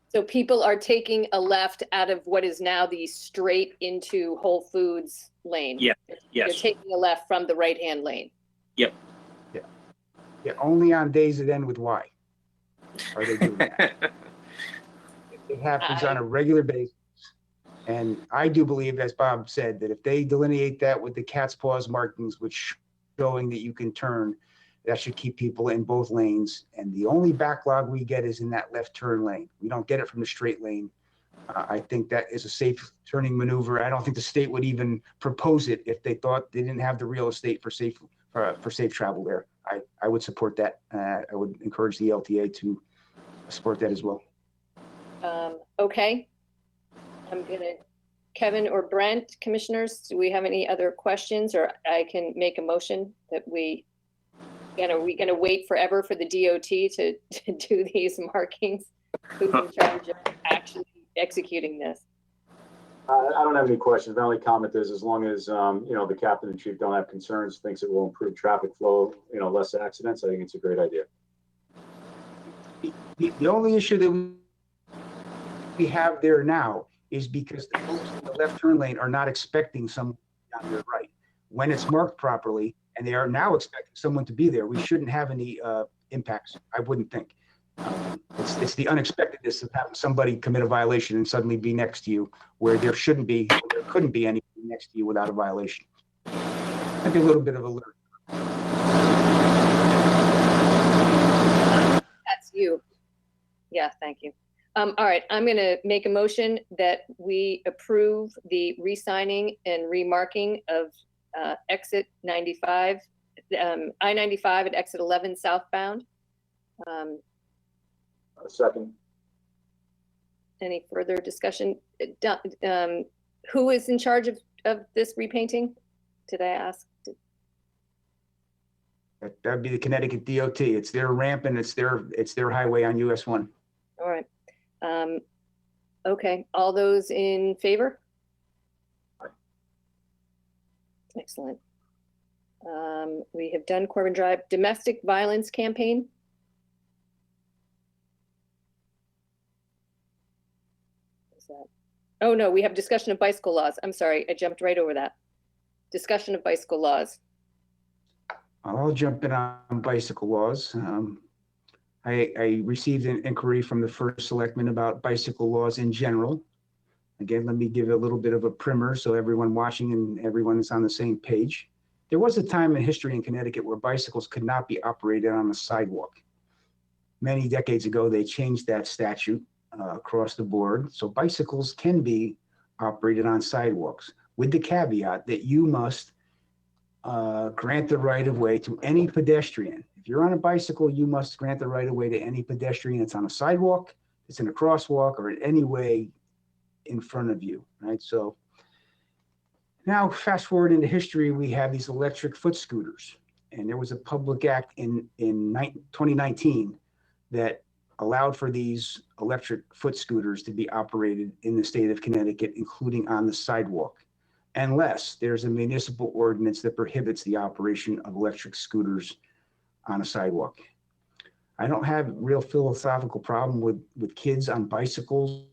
So people are taking a left out of what is now the straight into Whole Foods lane. Yeah. They're Yes. taking a left from the right-hand lane. Yeah, only on days that end with Y are they doing that. It happens on a regular basis. And I do believe, as Bob said, that if they delineate that with the cat's paws markings, which showing that you can turn, that should keep people in both lanes. And the only backlog we get is in that left turn lane. We don't get it from the straight lane. I think that is a safe turning maneuver. I don't think the state would even propose it if they thought they didn't have the real estate for safe travel there. I would support that. I would encourage the LTA to support that as well. Okay. Kevin or Brent, commissioners, do we have any other questions, or I can make a motion that we going to wait forever for the DOT to do these markings? Who's in charge of actually executing this? I don't have any questions. My only comment is, as long as, you know, the captain and chief don't have concerns, thinks it will improve traffic flow, you know, less accidents, I think it's a great idea. The only issue that we have there now is because the folks in the left turn lane are not expecting someone on their right. When it's marked properly, and they are now expecting someone to be there, we shouldn't have any impacts, I wouldn't think. It's the unexpectedness of having somebody commit a violation and suddenly be next to you where there shouldn't be, there couldn't be anybody next to you without a violation. I'd be a little bit of a alert. That's you. Yeah, thank you. All right, I'm going to make a motion that we approve the re-signing and remarking of exit 95, I-95 at exit 11 southbound. Second. Any further discussion? Who is in charge of this repainting? Did I ask? That'd be the Connecticut DOT. It's their ramp and it's their highway on US 1. All right. Okay, all those in favor? Excellent. We have done Corbin Drive. Domestic violence campaign. What's that? Oh, no, we have discussion of bicycle laws. I'm sorry, I jumped right over that. Discussion of bicycle laws. I'll jump in on bicycle laws. I received an inquiry from the first selectman about bicycle laws in general. Again, let me give a little bit of a primer so everyone watching and everyone is on the same page. There was a time in history in Connecticut where bicycles could not be operated on the sidewalk. Many decades ago, they changed that statute across the board. So bicycles can be operated on sidewalks with the caveat that you must grant the right of way to any pedestrian. If you're on a bicycle, you must grant the right of way to any pedestrian. It's on a sidewalk, it's in a crosswalk, or in any way in front of you, right? So now fast forward into history, we have these electric foot scooters. And there was a public act in 2019 that allowed for these electric foot scooters to be operated in the state of Connecticut, including on the sidewalk, unless there's a municipal ordinance that prohibits the operation of electric scooters on a sidewalk. I don't have a real philosophical problem with kids on bicycles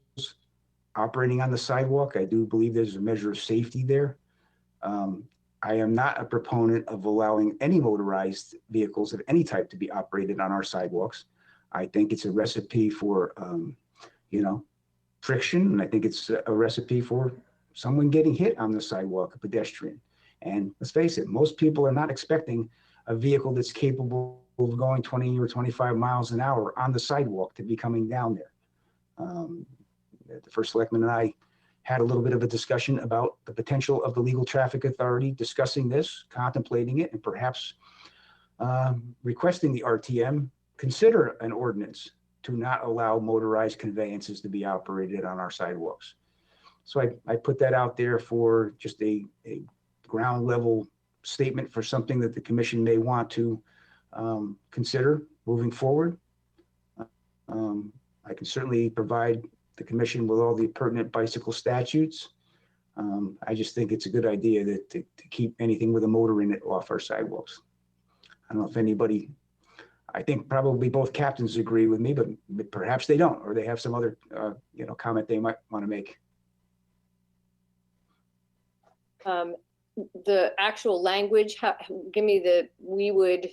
operating on the sidewalk. I do believe there's a measure of safety there. I am not a proponent of allowing any motorized vehicles of any type to be operated on our sidewalks. I think it's a recipe for, friction, and I think it's a recipe for someone getting hit on the sidewalk, a pedestrian. And let's face it, most people are not expecting a vehicle that's capable of going 20 or 25 miles an hour on the sidewalk to be coming down there. The first selectman and I had a little bit of a discussion about the potential of the Legal Traffic Authority discussing this, contemplating it, and perhaps requesting the RTM consider an ordinance to not allow motorized conveyances to be operated on our sidewalks. So I put that out there for just a ground level statement for something that the commission may want to consider moving forward. I can certainly provide the commission with all the pertinent bicycle statutes. I just think it's a good idea that to keep anything with a motor in it off our sidewalks. I don't know if anybody, I think probably both captains agree with me, but perhaps they don't, or they have some other, comment they might want to make. The actual language, give me we would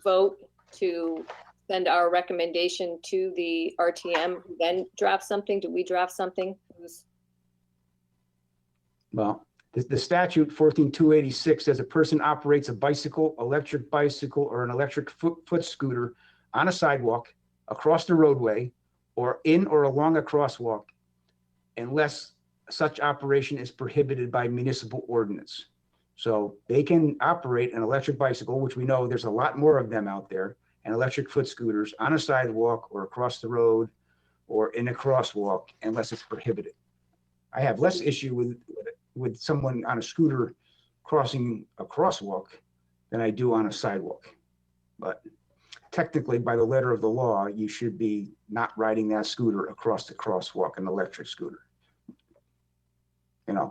vote to send our recommendation to the RTM, then draft something. Do we draft something? Well, the statute 14286 says a person operates a bicycle, electric bicycle, or an electric foot scooter on a sidewalk, across the roadway, or in or along a crosswalk, unless such operation is prohibited by municipal ordinance. So they can operate an electric bicycle, which we know there's a lot more of them out there, and electric foot scooters on a sidewalk or across the road or in a crosswalk, unless it's prohibited. I have less issue with someone on a scooter crossing a crosswalk than I do on a sidewalk. But technically, by the letter of the law, you should be not riding that scooter across the crosswalk, an electric scooter.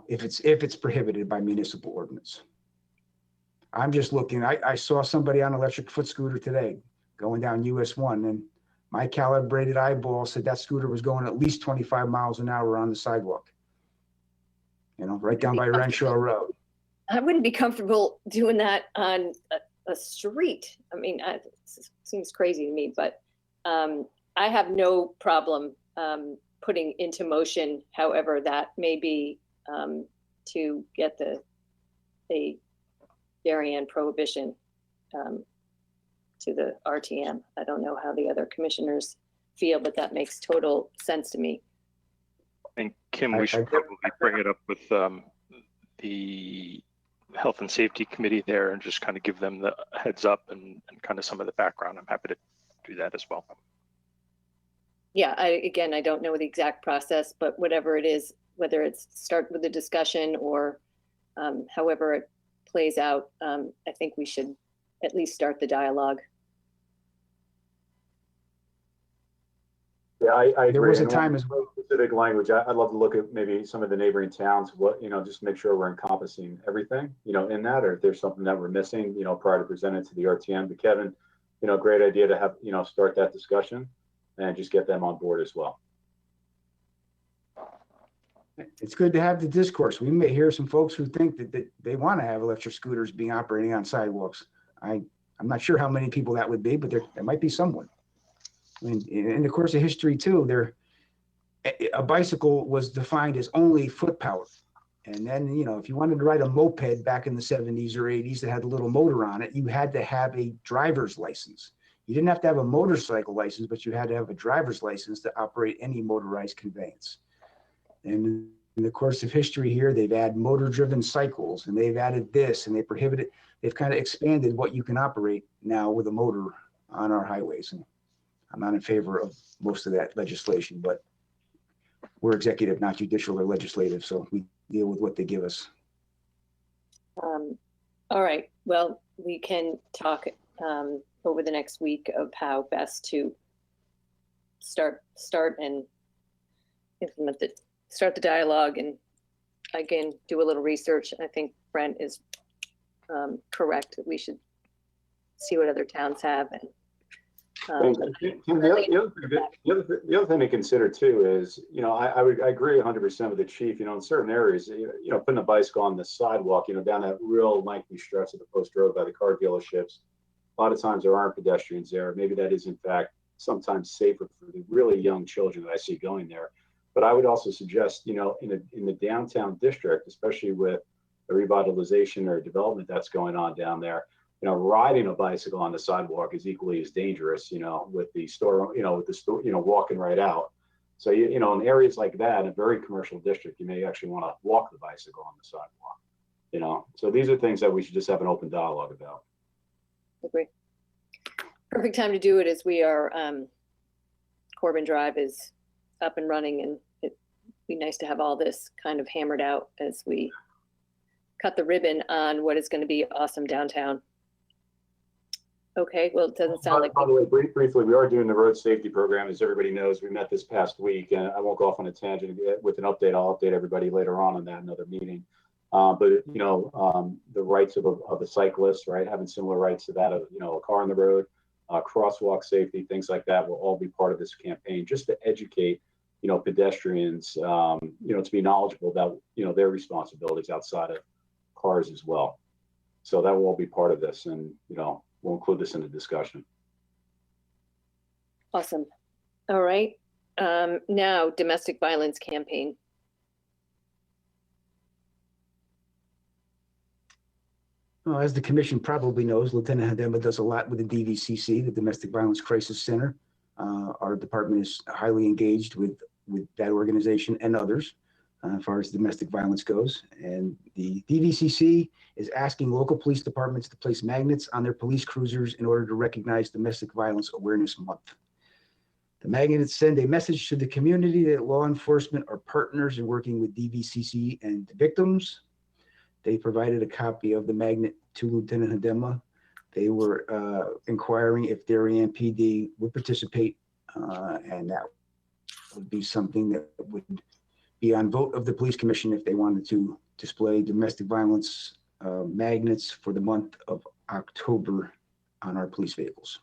If it's prohibited by municipal ordinance. I'm just looking, I saw somebody on an electric foot scooter today going down US 1, and my calibrated eyeball said that scooter was going at least 25 miles an hour on the sidewalk. Right down by Renshaw Road. I wouldn't be comfortable doing that on a street. I mean, it seems crazy to me, but I have no problem putting into motion, however that may be, to get the Darien prohibition to the RTM. I don't know how the other commissioners feel, but that makes total sense to me. And Kim, we should probably bring it up with the Health and Safety Committee there and just kind of give them the heads up and kind of some of the background. I'm happy to do that as well. Yeah, I don't know the exact process, but whatever it is, whether it's start with a discussion or however it plays out, I think we should at least start the dialogue. Yeah, I agree. There was a And time one as well. specific language. I'd love to look at maybe some of the neighboring towns, just to make sure we're encompassing everything, in that, or if there's something that we're missing, prior to presenting to the RTM. But Kevin, great idea to have, start that discussion and just get them on board as well. It's good to have the discourse. We may hear some folks who think that they want to have electric scooters being operating on sidewalks. I'm not sure how many people that would be, but there might be someone. I mean, in the course of history too, a bicycle was defined as only foot power. And then, if you wanted to ride a moped back in the 70s or 80s that had a little motor on it, you had to have a driver's license. You didn't have to have a motorcycle license, but you had to have a driver's license to operate any motorized conveyance. And in the course of history here, they've added motor-driven cycles, and they've added this, and they've kind of expanded what you can operate now with a motor on our highways. And I'm not in favor of most of that legislation, but we're executive, not judicial or legislative, so we deal with what they give us. All right, well, we can talk over the next week of how best to start and implement start the dialogue, and again, do a little research. I think Brent is correct that we should see what other towns have. And the other thing to consider too is, I agree 100% with the chief. In certain areas, putting a bicycle on the sidewalk, down that real lengthy stretch of the post road by the car dealerships, a lot of times there aren't pedestrians there. Maybe that is in fact sometimes safer for the really young children that I see going there. But I would also suggest, in the downtown district, especially with the revitalization or development that's going on down there, riding a bicycle on the sidewalk is equally as dangerous, with the store, walking right out. So, in areas like that, in a very commercial district, you may actually want to walk the bicycle on the sidewalk, So these are things that we should just have an open dialogue about. agree. Perfect time to do it as we are Corbin Drive is up and running, and it'd be nice to have all this kind of hammered out as we cut the ribbon on what is going to be awesome downtown. Okay, well, it doesn't sound like, By the way, briefly, we are doing the road safety program, as everybody knows. We met this past week, and I won't go off on a tangent with an update. I'll update everybody later on that, another meeting. But you know, the rights of the cyclist, right, having similar rights to that of, you know, a car on the road, crosswalk safety, things like that will all be part of this campaign, just to educate, you know, pedestrians, you know, to be knowledgeable about, you know, their responsibilities outside of cars as well. So that will all be part of this, and you know, we'll include this in the discussion. awesome. All right. Now, domestic violence campaign. Well, as the commission probably knows, Lieutenant Hadema does a lot with the DVCC, the Domestic Violence Crisis Center. Our department is highly engaged with that organization and others as far as domestic violence goes. And the DVCC is asking local police departments to place magnets on their police cruisers in order to recognize Domestic Violence Awareness Month. The magnets send a message to the community that law enforcement are partners in working with DVCC and the victims. They provided a copy of the magnet to Lieutenant Hadema. They were inquiring if Darien PD would participate, and that would be something that would be on vote of the police commission if they wanted to display domestic violence magnets for the month of October on our police vehicles.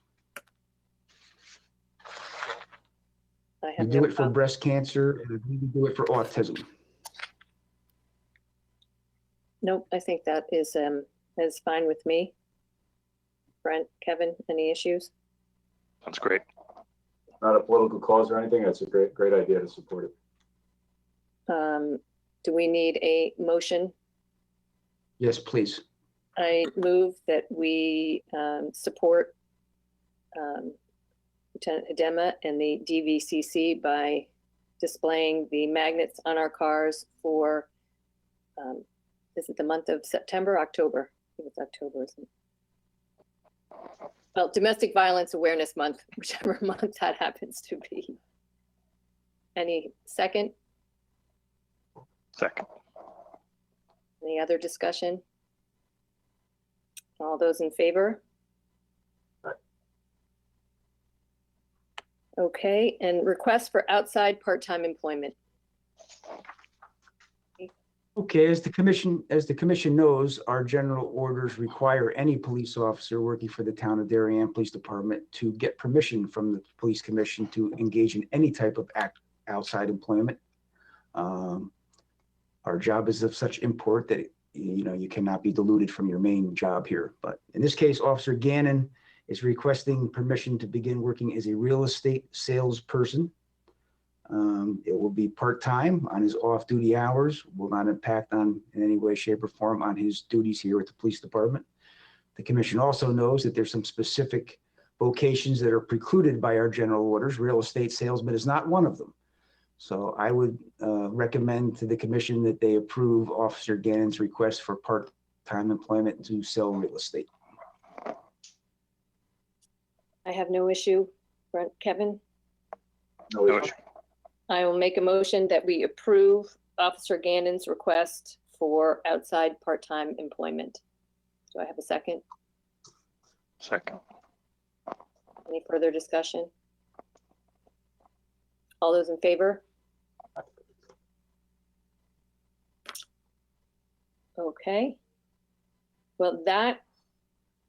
I We have do no it for problem. breast cancer, and we do it for autism. Nope, I think that is fine with me. Brent, Kevin, any issues? Sounds great. Not a political cause or anything. That's a great idea to support it. Do we need a motion? Yes, please. I move that we support Lieutenant Hadema and the DVCC by displaying the magnets on our cars for, is it the month of September, October? I think it's October, isn't it? Well, Domestic Violence Awareness Month, whichever month that happens to be. Any second? Second. Any other discussion? All those in favor? Okay, and request for outside part-time employment. Okay, as the commission knows, our general orders require any police officer working for the town of Darien Police Department to get permission from the police commission to engage in any type of outside employment. Our job is of such import that, you know, you cannot be diluted from your main job here. But in this case, Officer Gannon is requesting permission to begin working as a real estate salesperson. It will be part-time on his off-duty hours, will not impact in any way, shape, or form on his duties here at the police department. The commission also knows that there's some specific vocations that are precluded by our general orders. Real estate salesman is not one of them. So I would recommend to the commission that they approve Officer Gannon's request for part-time employment to sell real estate. I have no issue. Brent, Kevin? No No issue. issue. I will make a motion that we approve Officer Gannon's request for outside part-time employment. Do I have a second? Second. Any further discussion? All those in favor? Okay. Well, that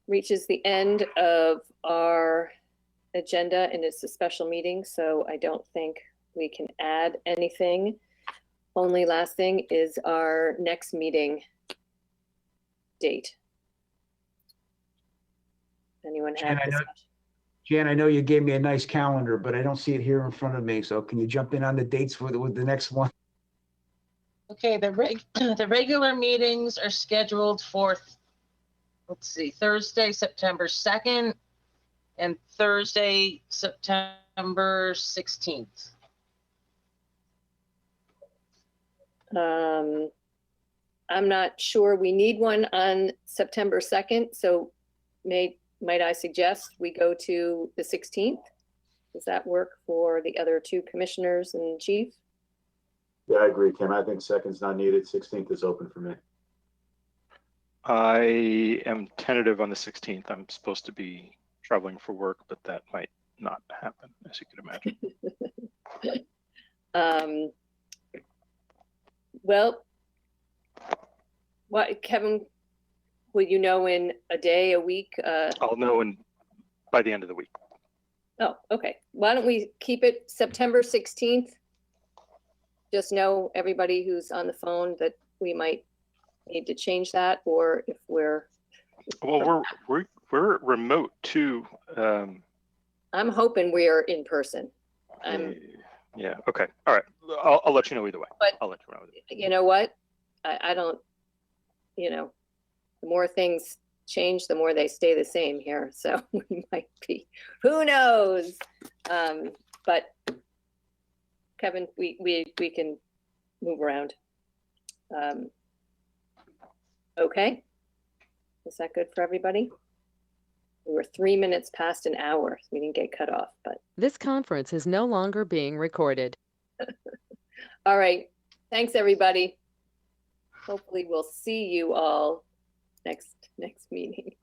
reaches the end of our agenda, and it's a special meeting, so I don't think we can add anything. Only last thing is our next meeting date. Anyone have Jan, I know- discussion? Jan, I know you gave me a nice calendar, but I don't see it here in front of me. So can you jump in on the dates with the next one? Okay, the regular meetings are scheduled for, let's see, Thursday, September 2nd and Thursday, September 16th. I'm not sure we need one on September 2nd, so might I suggest we go to the 16th? Does that work for the other two commissioners and chief? Yeah, I agree, Kim. I think second's not needed. 16th is open for me. I am tentative on the 16th. I'm supposed to be traveling for work, but that might not happen, as you could imagine. Well, what, Kevin, will you know in a day, a week? I'll know by the end of the week. Oh, okay. Why don't we keep it September 16th? Just know everybody who's on the phone that we might need to change that, or if we're, Well, we're remote too. I'm hoping we're in person. Yeah. Okay. All right. I'll let you know either way. But- I'll let you know. Either way. You know what? I don't, the more things change, the more they stay the same here. So we might be, who knows? But Kevin, we can move around. Okay. Is that good for everybody? We were 3 minutes past an hour. We didn't get cut off, but This conference is no longer being recorded. all right. Thanks, everybody. Hopefully we'll see you all next meeting.